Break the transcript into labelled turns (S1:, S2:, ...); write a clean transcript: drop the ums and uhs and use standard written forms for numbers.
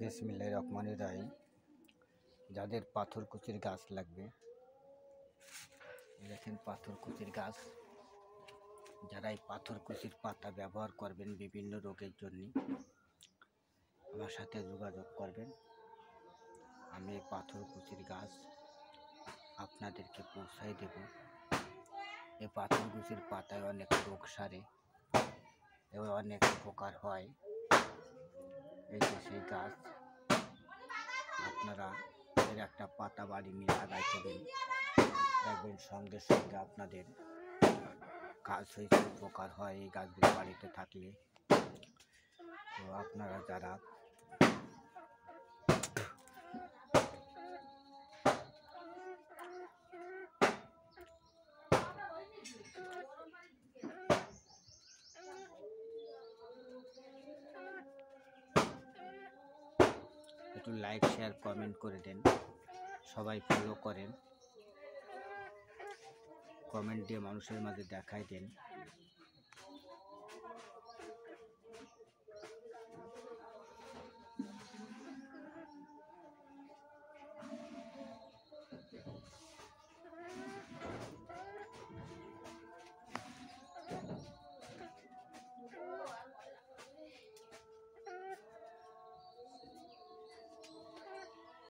S1: বিসমিল্লাহির রহমানির রহিম। যাদের পাথরকুচির গাছ লাগবে, দেখেন পাথরকুচির গাছ। যারা এই পাথরকুচির পাতা ব্যবহার করবেন বিভিন্ন রোগের জন্য, আমার সাথে যোগাযোগ করবেন। আমি এই পাথরকুচির গাছ আপনাদেরকে পৌঁছাই দেব। এই পাথরকুচির পাতায় অনেক রোগ সারে এবং অনেক উপকার হয়। এই যে সেই গাছ, আপনারা এর একটা পাতা বাড়ি নিয়ে লাগাই দেবেন, দেখবেন সঙ্গে সঙ্গে আপনাদের গাছ হয়েছে, উপকার হয় এই গাছগুলো বাড়িতে থাকলে। তো আপনারা যারা একটু লাইক শেয়ার কমেন্ট করে দেন, সবাই ফলো করেন, কমেন্ট দিয়ে মানুষের মাঝে দেখাই দেন।